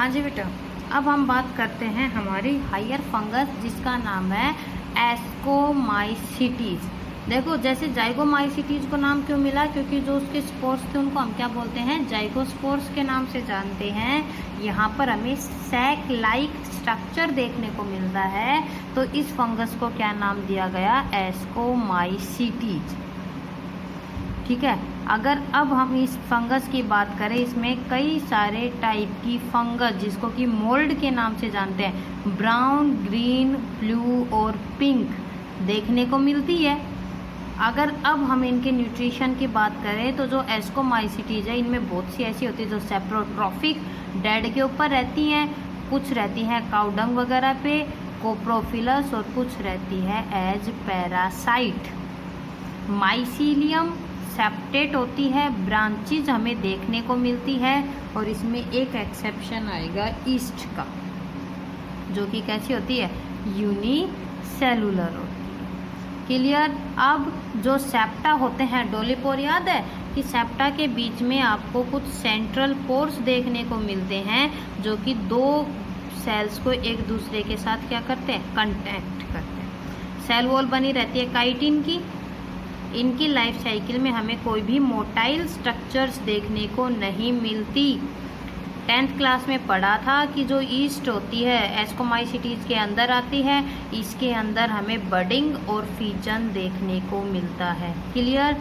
हाँ जी बेटा, अब हम बात करते हैं हमारी हायर फंगस जिसका नाम है एस्कोमाइसीटीज। देखो, जैसे जाइगोमाइसीटीज को नाम क्यों मिला, क्योंकि जो उसके स्पोर्स थे उनको हम क्या बोलते हैं, जाइगोस्पोर्स के नाम से जानते हैं। यहाँ पर हमें सैक लाइक स्ट्रक्चर देखने को मिलता है, तो इस फंगस को क्या नाम दिया गया, एस्कोमाइसीटीज। ठीक है। अगर अब हम इस फंगस की बात करें, इसमें कई सारे टाइप की फंगस जिसको कि मोल्ड के नाम से जानते हैं, ब्राउन, ग्रीन, ब्लू और पिंक देखने को मिलती है। अगर अब हम इनके न्यूट्रिशन की बात करें तो जो एस्कोमाइसीटीज है इनमें बहुत सी ऐसी होती है जो सेप्रोट्रॉफिक डेड के ऊपर रहती हैं, कुछ रहती हैं काउडंग वगैरह पे, कोप्रोफिलस, और कुछ रहती है एज पैरासाइट। माइसीलियम सेप्टेट होती है, ब्रांचेज हमें देखने को मिलती है, और इसमें एक एक्सेप्शन आएगा ईस्ट का, जो कि कैसी होती है, यूनिसेलुलर होती है। क्लियर। अब जो सेप्टा होते हैं, डोलीपोर याद है कि सेप्टा के बीच में आपको कुछ सेंट्रल पोर्स देखने को मिलते हैं, जो कि दो सेल्स को एक दूसरे के साथ क्या करते हैं, कंटैक्ट करते हैं। सेल वॉल बनी रहती है काइटिन की। इनकी लाइफ साइकिल में हमें कोई भी मोटाइल स्ट्रक्चर्स देखने को नहीं मिलती। 10th क्लास में पढ़ा था कि जो ईस्ट होती है एस्कोमाइसीटीज के अंदर आती है, इसके अंदर हमें बडिंग और फीजन देखने को मिलता है। क्लियर।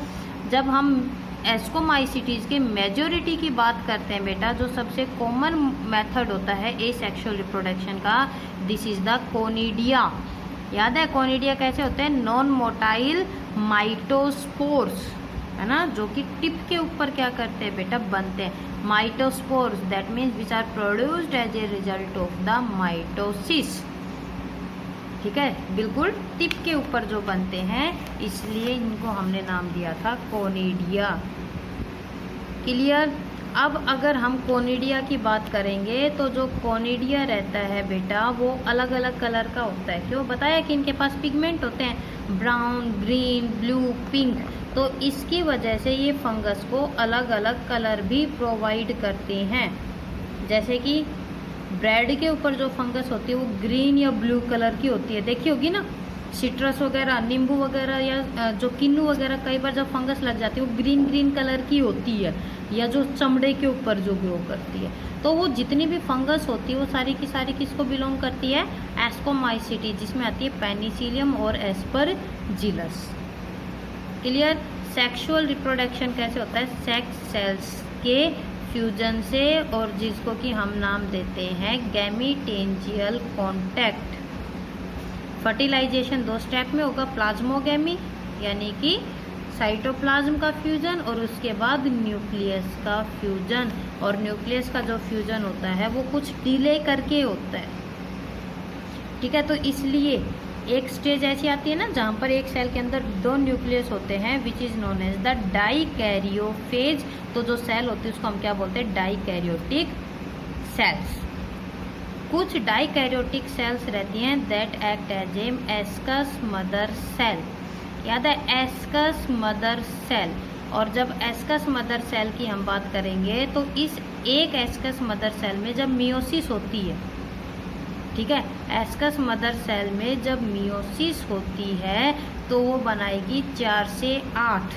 जब हम एस्कोमाइसीटीज के मेजोरिटी की बात करते हैं बेटा, जो सबसे कॉमन मेथड होता है एसेक्सुअल रिप्रोडक्शन का, दिस इज द कोनिडिया। याद है कोनिडिया कैसे होते हैं, नॉन मोटाइल माइटोस्पोर्स, है ना, जो कि टिप के ऊपर क्या करते हैं बेटा, बनते हैं। Mitospores that means which are produced as a result of the mitosis. ठीक है, बिल्कुल टिप के ऊपर जो बनते हैं, इसलिए इनको हमने नाम दिया था कोनिडिया। क्लियर। अब अगर हम कोनिडिया की बात करेंगे तो जो कोनिडिया रहता है बेटा वो अलग अलग कलर का होता है। क्यों, बताया कि इनके पास पिगमेंट होते हैं, ब्राउन, ग्रीन, ब्लू, पिंक, तो इसकी वजह से ये फंगस को अलग अलग कलर भी प्रोवाइड करते हैं। जैसे कि ब्रेड के ऊपर जो फंगस होती है वो ग्रीन या ब्लू कलर की होती है, देखी होगी ना। सिट्रस वगैरह, नींबू वगैरह या जो किन्नू वगैरह, कई बार जब फंगस लग जाती है वो ग्रीन ग्रीन कलर की होती है, या जो चमड़े के ऊपर जो ग्रो करती है। तो वो जितनी भी फंगस होती है वो सारी की सारी किसको बिलोंग करती है, एस्कोमाइसीटीज, जिसमें आती है पेनिसिलियम और एस्परजिलस। क्लियर। सेक्सुअल रिप्रोडक्शन कैसे होता है, सेक्स सेल्स के फ्यूजन से, और जिसको कि हम नाम देते हैं गैमीटेंजियल कॉन्टैक्ट। फर्टिलाइजेशन 2 स्टेप में होगा, प्लाज्मोगैमी यानी कि साइटोप्लाज्म का फ्यूजन, और उसके बाद न्यूक्लियस का फ्यूजन। और न्यूक्लियस का जो फ्यूजन होता है वो कुछ डिले करके होता है। ठीक है, तो इसलिए एक स्टेज ऐसी आती है ना जहाँ पर एक सेल के अंदर 2 न्यूक्लियस होते हैं, which is known as the dikaryophase. तो जो सेल होती है उसको हम क्या बोलते हैं, डाइकैरियोटिक सेल्स। कुछ डाइकैरियोटिक सेल्स रहती हैं that act as ascus mother cell. याद है, एस्कस मदर सेल। और जब एस्कस मदर सेल की हम बात करेंगे तो इस एक एस्कस मदर सेल में जब मियोसिस होती है, ठीक है, एस्कस मदर सेल में जब मियोसिस होती है तो वो बनाएगी 4 से 8,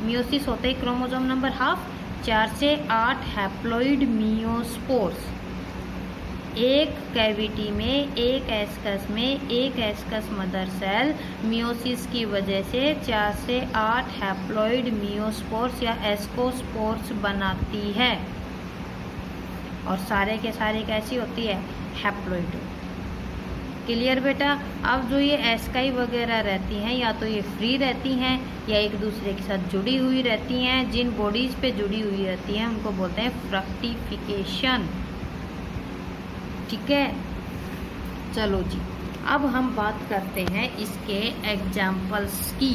मियोसिस होते ही क्रोमोसोम नंबर हाफ, 4 से 8 हैप्लॉइड मियोस्पोर्स। एक कैविटी में, एक एस्कस में, एक एस्कस मदर सेल मियोसिस की वजह से 4 से 8 हैप्लॉइड मियोस्पोर्स या एस्कोस्पोर्स बनाती है, और सारे के सारे कैसी होती है, हैप्लॉइड। क्लियर बेटा। अब जो ये एस्काई वगैरह रहती हैं, या तो ये फ्री रहती हैं या एक दूसरे के साथ जुड़ी हुई रहती हैं। जिन बॉडीज़ पे जुड़ी हुई रहती हैं उनको बोलते हैं फ्रक्टिफिकेशन। ठीक है, चलो जी, अब हम बात करते हैं इसके एग्जाम्पल्स की।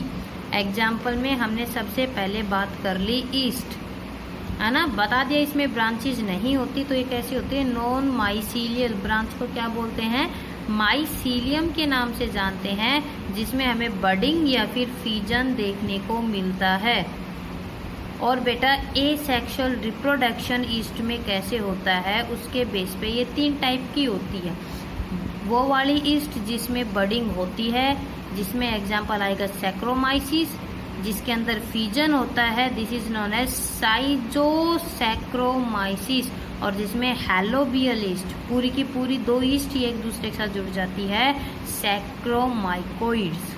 एग्जाम्पल में हमने सबसे पहले बात कर ली ईस्ट, है ना, बता दिया इसमें ब्रांचेज नहीं होती, तो ये कैसी होती है, नॉन माइसीलियल। ब्रांच को क्या बोलते हैं, माइसीलियम के नाम से जानते हैं, जिसमें हमें बडिंग या फिर फीजन देखने को मिलता है। और बेटा ए सेक्सुअल रिप्रोडक्शन ईस्ट में कैसे होता है उसके बेस पे ये 3 टाइप की होती है। वो वाली ईस्ट जिसमें बडिंग होती है, जिसमें एग्जाम्पल आएगा सैक्रोमाइसिस, जिसके अंदर फीजन होता है, दिस इज नोन एज साइजोसैक्रोमाइसिस, और जिसमें हैलोबियल ईस्ट पूरी की पूरी 2 ईस्ट एक दूसरे के साथ जुड़ जाती है, सैक्रोमाइकोइड्स।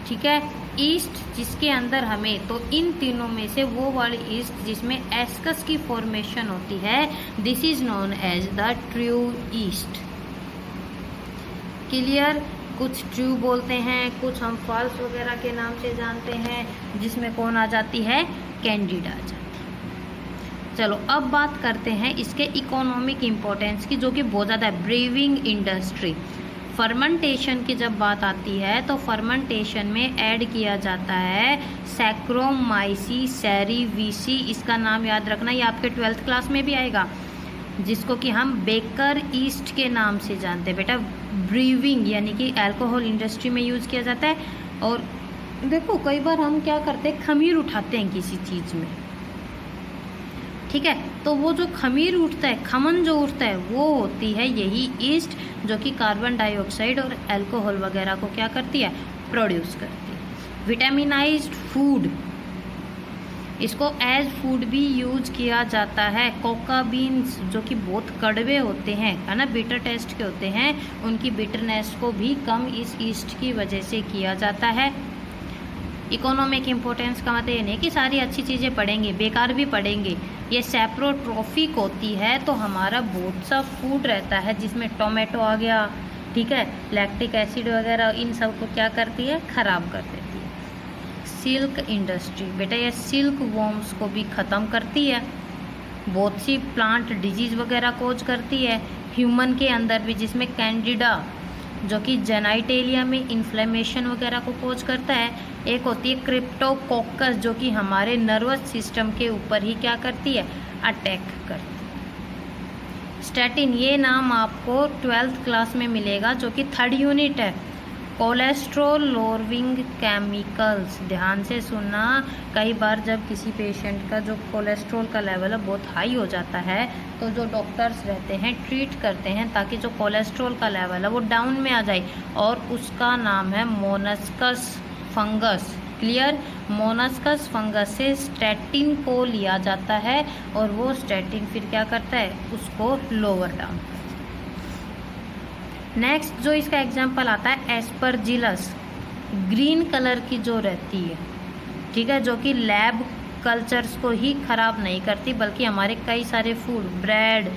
ठीक है, ईस्ट जिसके अंदर हमें, तो इन तीनों में से वो वाली ईस्ट जिसमें एस्कस की फॉर्मेशन होती है, this is known as the true yeast. Clear? कुछ ट्रू बोलते हैं, कुछ हम फॉल्स वगैरह के नाम से जानते हैं, जिसमें कौन आ जाती है, कैंडिडा आ जाती है। चलो अब बात करते हैं इसके इकोनॉमिक इम्पोर्टेंस की, जो कि बहुत ज़्यादा है। ब्रीविंग इंडस्ट्री, फर्मेंटेशन की जब बात आती है तो फर्मेंटेशन में ऐड किया जाता है सैक्रोमाइसिस सेरेविसी, इसका नाम याद रखना, ये आपके 12th क्लास में भी आएगा, जिसको कि हम बेकर ईस्ट के नाम से जानते हैं। बेटा ब्रीविंग यानी कि अल्कोहल इंडस्ट्री में यूज़ किया जाता है। और देखो कई बार हम क्या करते हैं, खमीर उठाते हैं किसी चीज़ में, ठीक है, तो वो जो खमीर उठता है, खमन जो उठता है, वो होती है यही ईस्ट, जो कि कार्बन डाइऑक्साइड और अल्कोहल वगैरह को क्या करती है, प्रोड्यूस करती है। विटामिनाइज्ड फूड, इसको एज फूड भी यूज किया जाता है। कोका बीन्स जो कि बहुत कड़वे होते हैं, है ना, बिटर टेस्ट के होते हैं, उनकी बिटरनेस को भी कम इस ईस्ट की वजह से किया जाता है। इकोनॉमिक इम्पोर्टेंस का मतलब ये नहीं कि सारी अच्छी चीज़ें पढ़ेंगे, बेकार भी पढ़ेंगे। ये सैप्रोट्रोफिक होती है, तो हमारा बहुत सा फूड रहता है जिसमें टोमेटो आ गया, ठीक है, लैक्टिक एसिड वगैरह, इन सब को क्या करती है, ख़राब कर देती है। सिल्क इंडस्ट्री, बेटा ये सिल्क वॉर्म्स को भी ख़त्म करती है, बहुत सी प्लांट डिजीज़ वगैरह कोज करती है। ह्यूमन के अंदर भी, जिसमें कैंडिडा जो कि जेनाइटेलिया में इन्फ्लेमेशन वगैरह को कोज करता है। एक होती है क्रिप्टोकोकस जो कि हमारे नर्वस सिस्टम के ऊपर ही क्या करती है, अटैक करती है। स्टैटिन, ये नाम आपको 12th क्लास में मिलेगा, जो कि 3rd यूनिट है। कोलेस्ट्रॉल लोअरिंग केमिकल्स, ध्यान से सुनना, कई बार जब किसी पेशेंट का जो कोलेस्ट्रॉल का लेवल है बहुत हाई हो जाता है, तो जो डॉक्टर्स रहते हैं ट्रीट करते हैं ताकि जो कोलेस्ट्रॉल का लेवल है वो डाउन में आ जाए, और उसका नाम है मोनस्कस फंगस। क्लियर? मोनस्कस फंगस से स्टैटिन को लिया जाता है, और वो स्टैटिन फिर क्या करता है, उसको लोअर डाउन। नेक्स्ट जो इसका एग्जाम्पल आता है एस्परजिलस, ग्रीन कलर की जो रहती है, ठीक है, जो कि लैब कल्चर्स को ही ख़राब नहीं करती, बल्कि हमारे कई सारे फूड, ब्रेड,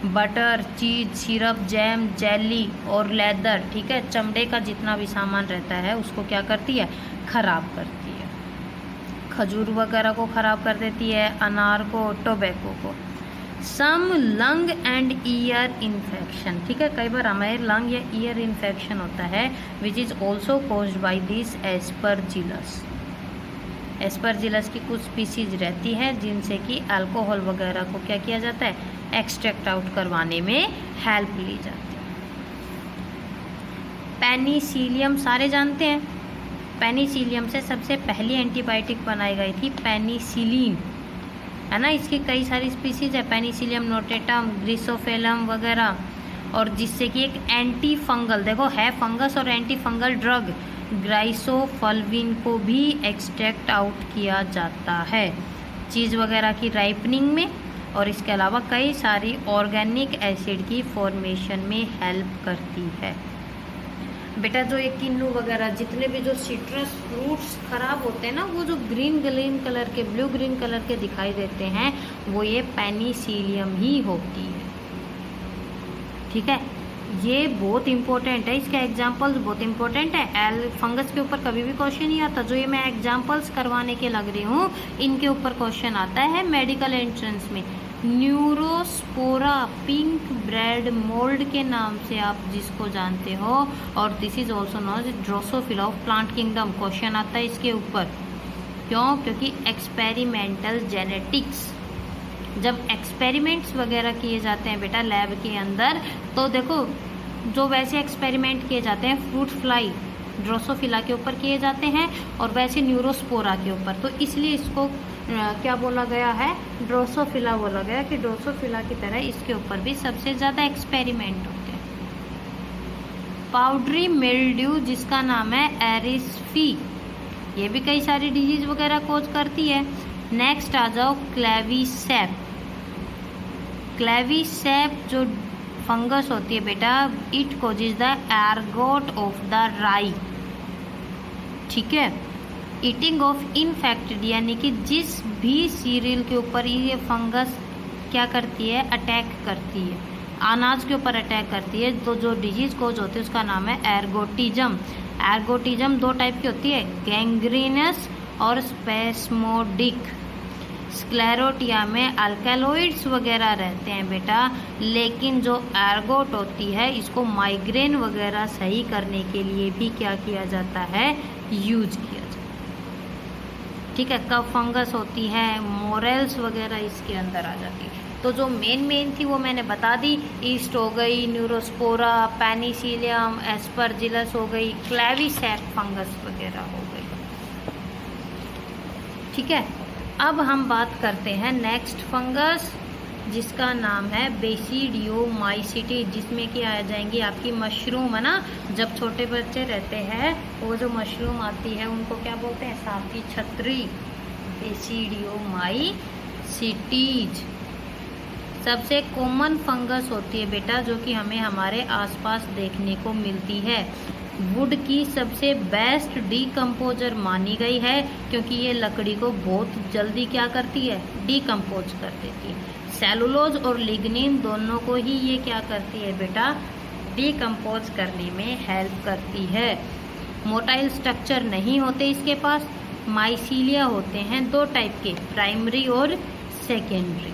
बटर, चीज़, सिरप, जैम, जेली और लेदर, ठीक है, चमड़े का जितना भी सामान रहता है उसको क्या करती है, ख़राब करती है। खजूर वगैरह को ख़राब कर देती है, अनार को, टोबैको को। सम लंग एंड ईयर इन्फेक्शन, ठीक है, कई बार हमारे लंग या ईयर इन्फेक्शन होता है, which is also caused by this Aspergillus. Aspergillus की कुछ स्पीसीज रहती है जिनसे कि अल्कोहल वगैरह को क्या किया जाता है, एक्सट्रैक्ट आउट करवाने में हेल्प ली जाती है। पेनिसिलियम सारे जानते हैं, पेनिसिलियम से सबसे पहली एंटीबायोटिक बनाई गई थी पेनिसिलिन, है ना, इसकी कई सारी स्पीसीज है, पेनिसिलियम नोटेटम, ग्रिसोफेलम वगैरह, और जिससे कि एक एंटी फंगल, देखो है फंगस और एंटी फंगल ड्रग ग्राइसोफल्विन को भी एक्सट्रैक्ट आउट किया जाता है चीज़ वगैरह की राइपनिंग में, और इसके अलावा कई सारी ऑर्गेनिक एसिड की फॉर्मेशन में हेल्प करती है। बेटा जो ये किन्नू वगैरह जितने भी जो सिट्रस फ्रूट्स ख़राब होते हैं ना, वो जो ग्रीन कलर के, ब्लू ग्रीन कलर के दिखाई देते हैं, वो ये पेनिसिलियम ही होती है, ठीक है। ये बहुत इंपॉर्टेंट है, इसके एग्जांपल्स बहुत इंपॉर्टेंट है। फंगस के ऊपर कभी भी क्वेश्चन नहीं आता, जो ये मैं एग्जांपल्स करवाने के लग रही हूँ इनके ऊपर क्वेश्चन आता है मेडिकल एंट्रेंस में। न्यूरोस्पोरा, पिंक ब्रेड मोल्ड के नाम से आप जिसको जानते हो, और this is also known as Drosophila of plant kingdom, question आता है इसके ऊपर। क्यों? क्योंकि एक्सपेरिमेंटल जेनेटिक्स, जब एक्सपेरिमेंट्स वगैरह किए जाते हैं बेटा लैब के अंदर, तो देखो जो वैसे एक्सपेरिमेंट किए जाते हैं, फ्रूट फ्लाई ड्रोसोफिला के ऊपर किए जाते हैं और वैसे न्यूरोस्पोरा के ऊपर। तो इसलिए इसको क्या बोला गया है, ड्रोसोफिला बोला गया कि ड्रोसोफिला की तरह इसके ऊपर भी सबसे ज़्यादा एक्सपेरिमेंट होते हैं। पाउडरी मिल्ड्यू जिसका नाम है एरिसफी, ये भी कई सारी डिजीज वगैरह कोज करती है। नेक्स्ट आ जाओ क्लेविसेप। क्लेविसेप जो फंगस होती है बेटा, it causes the ergot of the राई, ठीक है। ईटिंग ऑफ इनफेक्टेड यानी कि जिस भी सीरियल के ऊपर ये फंगस क्या करती है, अटैक करती है, अनाज के ऊपर अटैक करती है, तो जो डिजीज कोज होती है उसका नाम है एर्गोटिज्म। एर्गोटिज्म दो टाइप की होती है, गैंग्रीनस और स्पेस्मोडिक। स्क्लेरोटिया में अल्कैलॉइड्स वगैरह रहते हैं बेटा, लेकिन जो एर्गोट होती है इसको माइग्रेन वगैरह सही करने के लिए भी क्या किया जाता है, यूज किया जाता है, ठीक है। कफ फंगस होती है, मोरेल्स वगैरह इसके अंदर आ जाती है। तो जो मेन थी वो मैंने बता दी, ईस्ट हो गई, न्यूरोस्पोरा, पेनिसिलियम, एस्परजिलस हो गई, क्लेविसेप फंगस वगैरह हो गई, ठीक है। अब हम बात करते हैं नेक्स्ट फंगस जिसका नाम है बेसिडियोमाइसीटी, जिसमें क्या आ जाएंगी आपकी मशरूम, है ना। जब छोटे बच्चे रहते हैं वो जो मशरूम आती है उनको क्या बोलते हैं, सांप की छतरी, बेसिडियोमाइसीटीज। सबसे कॉमन फंगस होती है बेटा जो कि हमें हमारे आसपास देखने को मिलती है। वुड की सबसे बेस्ट डीकम्पोजर मानी गई है क्योंकि ये लकड़ी को बहुत जल्दी क्या करती है, डीकम्पोज कर देती है। सेलुलोज और लिग्निन दोनों को ही ये क्या करती है बेटा, डीकम्पोज करने में हेल्प करती है। मोटाइल स्ट्रक्चर नहीं होते इसके पास। माइसीलिया होते हैं दो टाइप के, प्राइमरी और सेकेंडरी।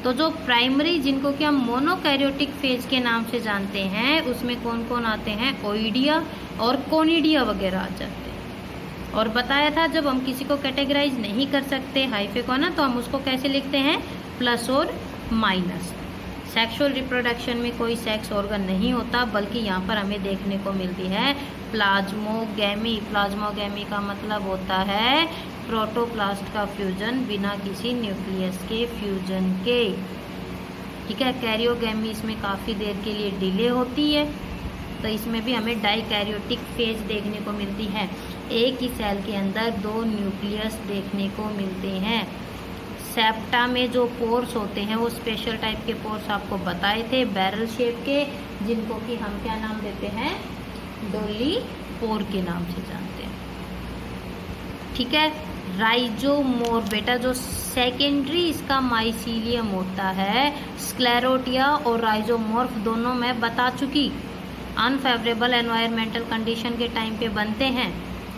तो जो प्राइमरी जिनको कि हम मोनोकैरियोटिक फेज के नाम से जानते हैं, उसमें कौन कौन आते हैं, ओइडिया और कोनिडिया वगैरह आ जाते हैं। और बताया था जब हम किसी को कैटेगराइज नहीं कर सकते हाइफे को ना, तो हम उसको कैसे लिखते हैं, प्लस और माइनस। सेक्सुअल रिप्रोडक्शन में कोई सेक्स ऑर्गन नहीं होता, बल्कि यहाँ पर हमें देखने को मिलती है प्लाज्मोगैमी। प्लाज्मोगैमी का मतलब होता है प्रोटोप्लास्ट का फ्यूजन बिना किसी न्यूक्लियस के फ्यूजन के, ठीक है। कैरियोगैमी इसमें काफ़ी देर के लिए डिले होती है, तो इसमें भी हमें डाइकैरियोटिक फेज देखने को मिलती है। एक ही सेल के अंदर दो न्यूक्लियस देखने को मिलते हैं। सेप्टा में जो पोर्स होते हैं वो स्पेशल टाइप के पोर्स आपको बताए थे, बैरल शेप के, जिनको कि हम क्या नाम देते हैं, डोली पोर के नाम से जानते हैं, ठीक है। राइजोमोर बेटा जो सेकेंडरी इसका माइसीलियम होता है, स्क्लेरोटिया और राइजोमोर्फ दोनों मैं बता चुकी, अनफेवरेबल एनवायरमेंटल कंडीशन के टाइम पे बनते हैं,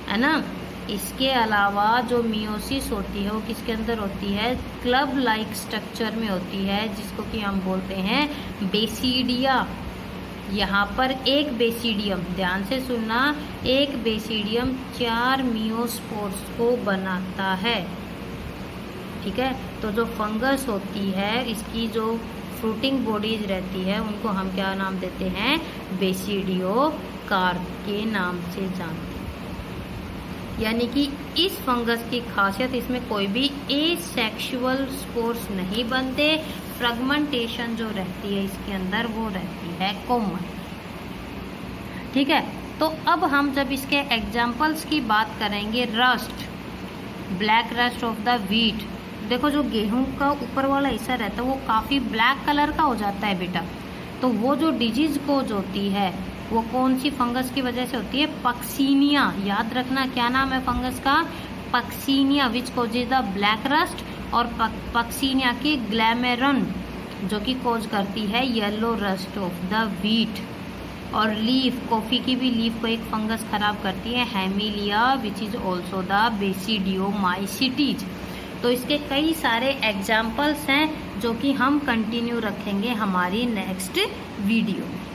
है ना। इसके अलावा जो मियोसिस होती है वो किसके अंदर होती है, क्लब लाइक स्ट्रक्चर में होती है, जिसको कि हम बोलते हैं बेसिडिया। यहाँ पर एक बेसिडियम, ध्यान से सुनना, एक बेसिडियम 4 मियोस्पोर्स को बनाता है, ठीक है। तो जो फंगस होती है इसकी जो फ्रूटिंग बॉडीज रहती है उनको हम क्या नाम देते हैं, बेसिडियोकार्प के नाम से जानते हैं। यानी कि इस फंगस की खासियत, इसमें कोई भी एसेक्सुअल स्पोर्स नहीं बनते, फ्रेगमेंटेशन जो रहती है इसके अंदर वो रहती है कॉमन, ठीक है। तो अब हम जब इसके एग्जाम्पल्स की बात करेंगे, rust, black rust of the wheat. देखो जो गेहूं का ऊपर वाला हिस्सा रहता है वो काफ़ी ब्लैक कलर का हो जाता है बेटा, तो वो जो डिजीज कोज होती है वो कौन सी फंगस की वजह से होती है, पक्सीनिया। याद रखना क्या नाम है फंगस का, Puccinia, which causes the black rust, और पक्सीनिया की ग्लैमेरन जो कि कोज करती है yellow rust of the wheat. और लीफ, कॉफ़ी की भी लीफ को एक फंगस खराब करती है, हेमिलिया, विच इज़ ऑल्सो द बेसिडियोमाइसीटीज। तो इसके कई सारे एग्जाम्पल्स हैं जो कि हम कंटिन्यू रखेंगे हमारी नेक्स्ट वीडियो में।